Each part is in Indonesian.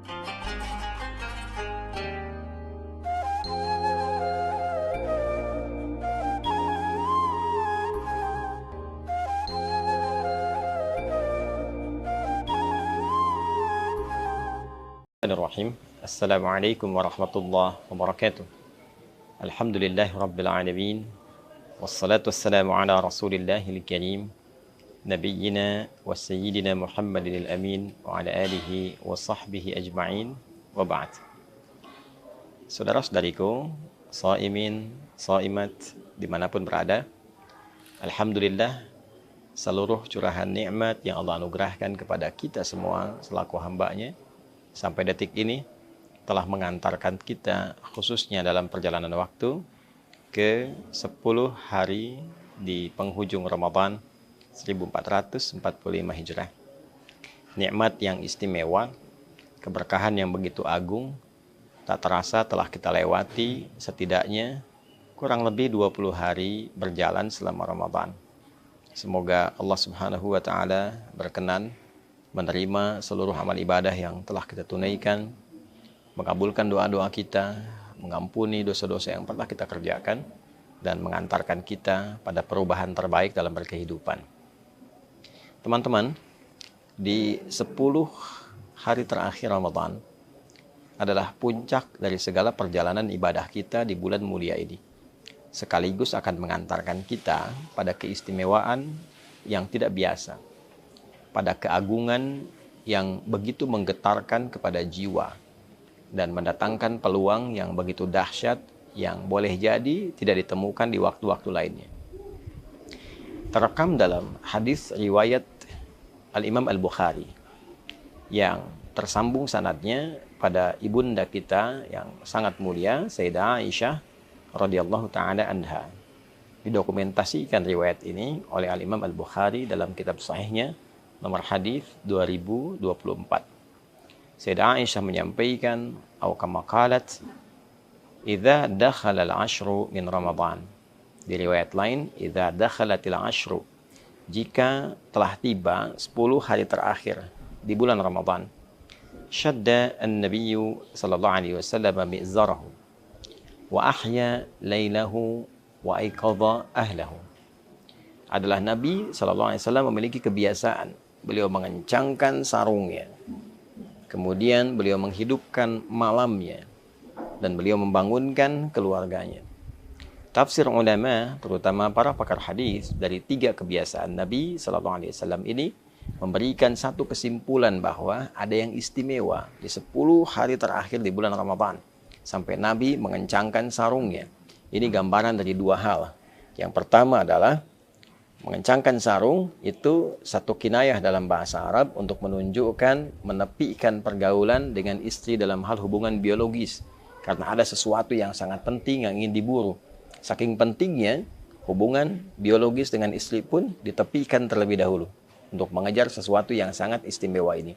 Bismillahirrahmanirrahim. Assalamualaikum warahmatullahi wabarakatuh. Alhamdulillahi rabbil alamin. Wassalatu wassalamu ala rasulillahil karim. Nabiyyina wa sayyidina Muhammadin al-amin. Wa ala alihi wa sahbihi ajma'in. Wa ba'd. Saudara-saudariku, shaimin, shaimat, dimanapun berada, alhamdulillah, seluruh curahan nikmat yang Allah anugerahkan kepada kita semua selaku hamba-Nya sampai detik ini telah mengantarkan kita khususnya dalam perjalanan waktu ke 10 hari di penghujung Ramadan 1445 Hijrah. Nikmat yang istimewa, keberkahan yang begitu agung, tak terasa telah kita lewati setidaknya kurang lebih 20 hari berjalan selama Ramadan. Semoga Allah Subhanahu wa Ta'ala berkenan menerima seluruh amal ibadah yang telah kita tunaikan, mengabulkan doa-doa kita, mengampuni dosa-dosa yang pernah kita kerjakan, dan mengantarkan kita pada perubahan terbaik dalam berkehidupan. Teman-teman, di 10 hari terakhir Ramadan adalah puncak dari segala perjalanan ibadah kita di bulan mulia ini. Sekaligus akan mengantarkan kita pada keistimewaan yang tidak biasa, pada keagungan yang begitu menggetarkan kepada jiwa dan mendatangkan peluang yang begitu dahsyat yang boleh jadi tidak ditemukan di waktu-waktu lainnya. Terekam dalam hadis riwayat Al-Imam Al-Bukhari yang tersambung sanadnya pada ibunda kita yang sangat mulia, Sayyidah Aisyah radhiyallahu taala anha. Didokumentasikan riwayat ini oleh Al-Imam Al-Bukhari dalam kitab sahihnya nomor hadis 2024. Sayyidah Aisyah menyampaikan, atau kama qalat, idza dakhala al-ashru min Ramadan. Di riwayat lain, idza dakhalatil ashru, jika telah tiba 10 hari terakhir di bulan Ramadan, syadda an-nabiyyu sallallahu alaihi wasallam mi'zarahu wa ahya lailahu wa aiqadha ahlahu. Adalah Nabi sallallahu alaihi wasallam memiliki kebiasaan beliau mengencangkan sarungnya, kemudian beliau menghidupkan malamnya, dan beliau membangunkan keluarganya. Tafsir ulama, terutama para pakar hadis, dari 3 kebiasaan Nabi SAW ini memberikan satu kesimpulan bahwa ada yang istimewa di 10 hari terakhir di bulan Ramadan, sampai Nabi mengencangkan sarungnya. Ini gambaran dari 2 hal. Yang pertama adalah mengencangkan sarung itu satu kinayah dalam bahasa Arab untuk menunjukkan menepikan pergaulan dengan istri dalam hal hubungan biologis. Karena ada sesuatu yang sangat penting yang ingin diburu. Saking pentingnya, hubungan biologis dengan istri pun ditepikan terlebih dahulu untuk mengejar sesuatu yang sangat istimewa ini.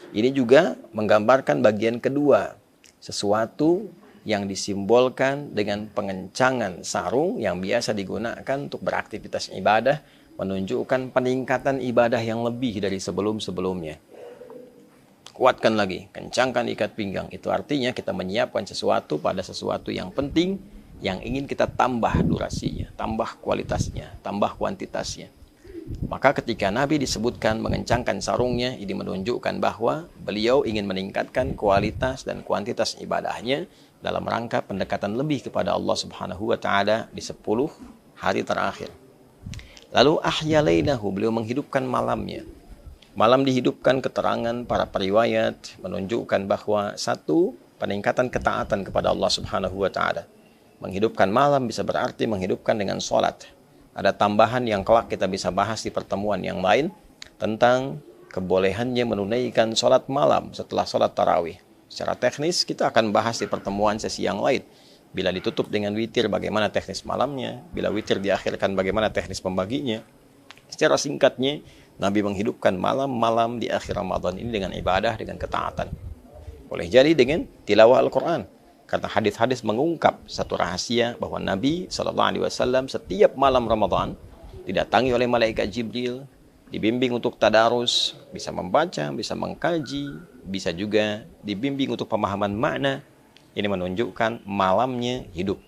Ini juga menggambarkan bagian kedua, sesuatu yang disimbolkan dengan pengencangan sarung yang biasa digunakan untuk beraktivitas ibadah, menunjukkan peningkatan ibadah yang lebih dari sebelum-sebelumnya. Kuatkan lagi, kencangkan ikat pinggang. Itu artinya kita menyiapkan sesuatu pada sesuatu yang penting, yang ingin kita tambah durasinya, tambah kualitasnya, tambah kuantitasnya. Maka ketika Nabi disebutkan mengencangkan sarungnya, ini menunjukkan bahwa beliau ingin meningkatkan kualitas dan kuantitas ibadahnya dalam rangka pendekatan lebih kepada Allah Subhanahu wa Ta'ala di 10 hari terakhir. Lalu ahya lailahu, beliau menghidupkan malamnya. Malam dihidupkan, keterangan para periwayat menunjukkan bahwa satu, peningkatan ketaatan kepada Allah Subhanahu wa Ta'ala. Menghidupkan malam bisa berarti menghidupkan dengan sholat. Ada tambahan yang kelak kita bisa bahas di pertemuan yang lain tentang kebolehannya menunaikan sholat malam setelah sholat tarawih. Secara teknis kita akan bahas di pertemuan sesi yang lain. Bila ditutup dengan witir, bagaimana teknis malamnya. Bila witir diakhirkan, bagaimana teknis pembaginya. Secara singkatnya, Nabi menghidupkan malam-malam di akhir Ramadan ini dengan ibadah, dengan ketaatan. Boleh jadi dengan tilawah Al-Quran. Karena hadis-hadis mengungkap satu rahasia bahwa Nabi SAW setiap malam Ramadan didatangi oleh malaikat Jibril, dibimbing untuk tadarus, bisa membaca, bisa mengkaji, bisa juga dibimbing untuk pemahaman makna. Ini menunjukkan malamnya hidup.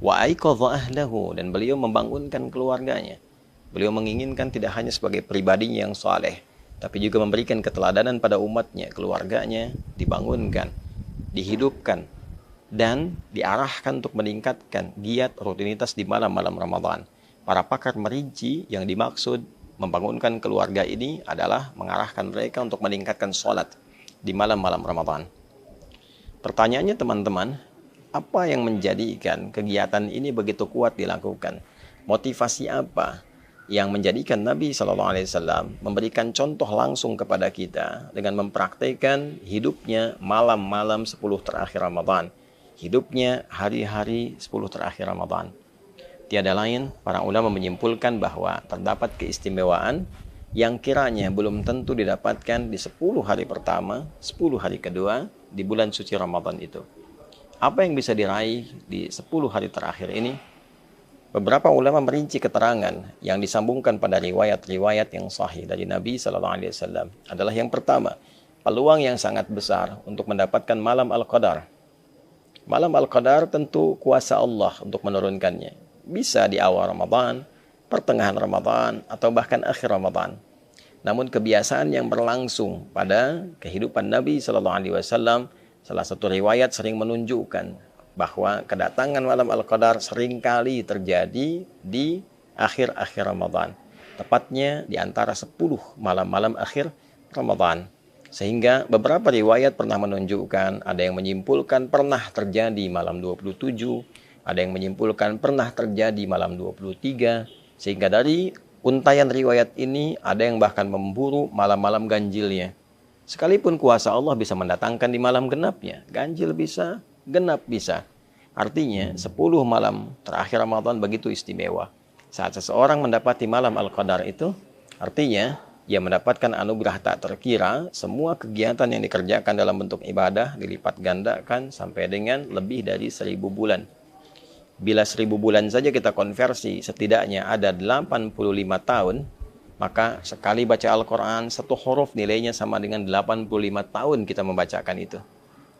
Wa aiqadha ahlahu, dan beliau membangunkan keluarganya. Beliau menginginkan tidak hanya sebagai pribadinya yang saleh, tapi juga memberikan keteladanan pada umatnya, keluarganya dibangunkan, dihidupkan, dan diarahkan untuk meningkatkan giat rutinitas di malam-malam Ramadan. Para pakar merinci yang dimaksud membangunkan keluarga ini adalah mengarahkan mereka untuk meningkatkan sholat di malam-malam Ramadan. Pertanyaannya teman-teman, apa yang menjadikan kegiatan ini begitu kuat dilakukan? Motivasi apa yang menjadikan Nabi SAW memberikan contoh langsung kepada kita dengan mempraktikkan hidupnya malam-malam 10 terakhir Ramadan, hidupnya hari-hari 10 terakhir Ramadan? Tiada lain, para ulama menyimpulkan bahwa terdapat keistimewaan yang kiranya belum tentu didapatkan di 10 hari pertama, 10 hari kedua di bulan suci Ramadan itu. Apa yang bisa diraih di 10 hari terakhir ini? Beberapa ulama merinci keterangan yang disambungkan pada riwayat-riwayat yang sahih dari Nabi SAW adalah yang pertama, peluang yang sangat besar untuk mendapatkan malam Al-Qadar. Malam Al-Qadar tentu kuasa Allah untuk menurunkannya. Bisa di awal Ramadan, pertengahan Ramadan, atau bahkan akhir Ramadan. Namun kebiasaan yang berlangsung pada kehidupan Nabi SAW, salah satu riwayat sering menunjukkan bahwa kedatangan malam Al-Qadar seringkali terjadi di akhir-akhir Ramadan. Tepatnya di antara 10 malam-malam akhir Ramadan. Sehingga beberapa riwayat pernah menunjukkan, ada yang menyimpulkan pernah terjadi malam 27, ada yang menyimpulkan pernah terjadi malam 23, sehingga dari untayan riwayat ini ada yang bahkan memburu malam-malam ganjilnya. Sekalipun kuasa Allah bisa mendatangkan di malam genapnya, ganjil bisa, genap bisa. Artinya 10 malam terakhir Ramadan begitu istimewa. Saat seseorang mendapati malam Al-Qadar itu, artinya ia mendapatkan anugerah tak terkira. Semua kegiatan yang dikerjakan dalam bentuk ibadah dilipat gandakan sampai dengan lebih dari 1000 bulan. Bila 1000 bulan saja kita konversi, setidaknya ada 85 tahun, maka sekali baca Al-Quran, satu huruf nilainya sama dengan 85 tahun kita membacakan itu.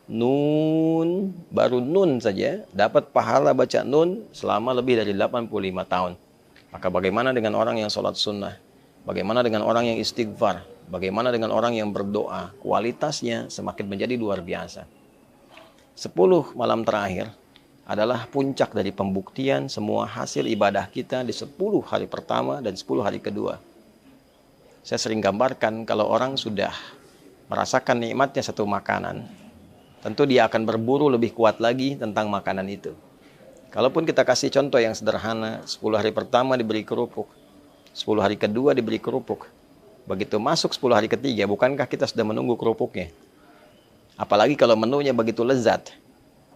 Nun, baru nun saja, dapat pahala baca nun selama lebih dari 85 tahun. Maka bagaimana dengan orang yang sholat sunnah? Bagaimana dengan orang yang istighfar? Bagaimana dengan orang yang berdoa? Kualitasnya semakin menjadi luar biasa. 10 malam terakhir adalah puncak dari pembuktian semua hasil ibadah kita di 10 hari pertama dan 10 hari kedua. Saya sering gambarkan kalau orang sudah merasakan nikmatnya satu makanan, tentu dia akan berburu lebih kuat lagi tentang makanan itu. Kalaupun kita kasih contoh yang sederhana, 10 hari pertama diberi kerupuk, 10 hari kedua diberi kerupuk. Begitu masuk 10 hari ketiga, bukankah kita sudah menunggu kerupuknya? Apalagi kalau menunya begitu lezat.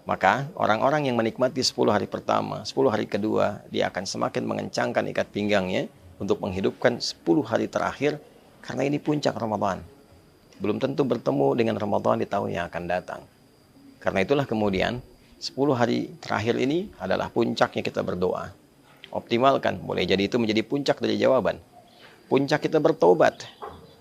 Maka orang-orang yang menikmati 10 hari pertama, 10 hari kedua, dia akan semakin mengencangkan ikat pinggangnya untuk menghidupkan 10 hari terakhir, karena ini puncak Ramadan. Belum tentu bertemu dengan Ramadan di tahun yang akan datang. Karena itulah kemudian 10 hari terakhir ini adalah puncaknya kita berdoa. Optimalkan, boleh jadi itu menjadi puncak dari jawaban. Puncak kita bertobat.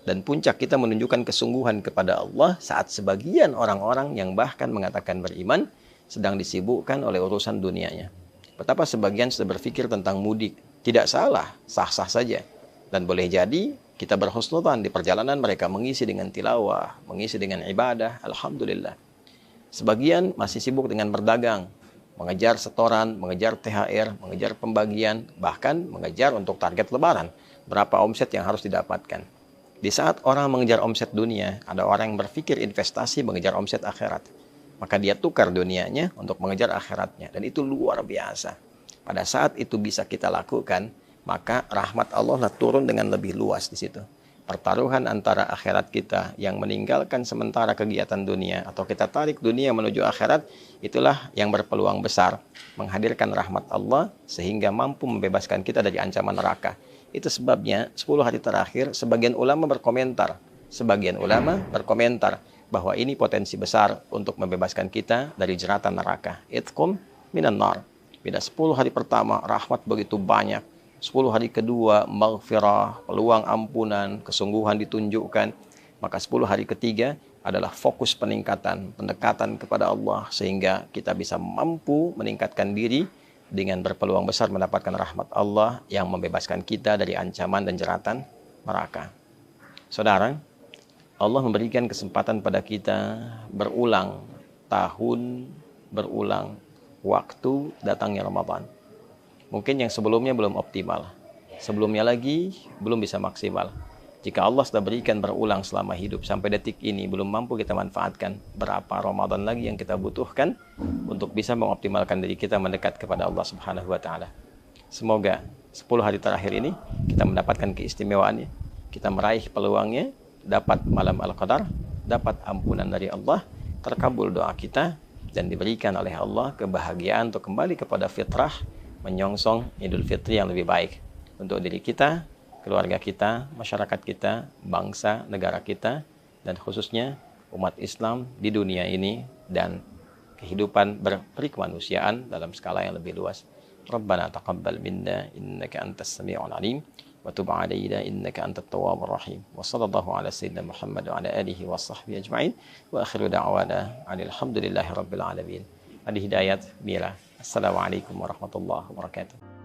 Dan puncak kita menunjukkan kesungguhan kepada Allah saat sebagian orang-orang yang bahkan mengatakan beriman sedang disibukkan oleh urusan dunianya. Betapa sebagian sudah berpikir tentang mudik. Tidak salah, sah-sah saja. Dan boleh jadi kita berhusnudzan di perjalanan mereka mengisi dengan tilawah, mengisi dengan ibadah, alhamdulillah. Sebagian masih sibuk dengan berdagang, mengejar setoran, mengejar THR, mengejar pembagian, bahkan mengejar untuk target lebaran. Berapa omset yang harus didapatkan. Di saat orang mengejar omset dunia, ada orang yang berpikir investasi mengejar omset akhirat. Maka dia tukar dunianya untuk mengejar akhiratnya. Dan itu luar biasa. Pada saat itu bisa kita lakukan, maka rahmat Allah turun dengan lebih luas di situ. Pertaruhan antara akhirat kita yang meninggalkan sementara kegiatan dunia, atau kita tarik dunia menuju akhirat, itulah yang berpeluang besar menghadirkan rahmat Allah sehingga mampu membebaskan kita dari ancaman neraka. Itu sebabnya 10 hari terakhir sebagian ulama berkomentar bahwa ini potensi besar untuk membebaskan kita dari jeratan neraka. Itqum minan nar. Bila 10 hari pertama rahmat begitu banyak, 10 hari kedua maghfirah, peluang ampunan, kesungguhan ditunjukkan, maka 10 hari ketiga adalah fokus peningkatan, pendekatan kepada Allah sehingga kita bisa mampu meningkatkan diri dengan berpeluang besar mendapatkan rahmat Allah yang membebaskan kita dari ancaman dan jeratan neraka. Saudara, Allah memberikan kesempatan pada kita berulang tahun, berulang waktu datangnya Ramadan. Mungkin yang sebelumnya belum optimal, sebelumnya lagi belum bisa maksimal. Jika Allah sudah berikan berulang selama hidup sampai detik ini belum mampu kita manfaatkan, berapa Ramadan lagi yang kita butuhkan untuk bisa mengoptimalkan diri kita mendekat kepada Allah Subhanahu wa taala. Semoga 10 hari terakhir ini kita mendapatkan keistimewaannya, kita meraih peluangnya, dapat malam Al-Qadar, dapat ampunan dari Allah, terkabul doa kita, dan diberikan oleh Allah kebahagiaan untuk kembali kepada fitrah, menyongsong Idul Fitri yang lebih baik untuk diri kita, keluarga kita, masyarakat kita, bangsa, negara kita, dan khususnya umat Islam di dunia ini dan kehidupan berperikemanusiaan dalam skala yang lebih luas. Rabbana taqabbal minna innaka antas sami'ul alim wa tub 'alaina innaka antat tawwabur rahim. Wa sallallahu ala sayyidina Muhammad wa ala alihi wa sahbihi ajma'in. Wa akhiru da'wana alhamdulillahi rabbil alamin. Adi Hidayat Mira. Assalamualaikum warahmatullahi wabarakatuh.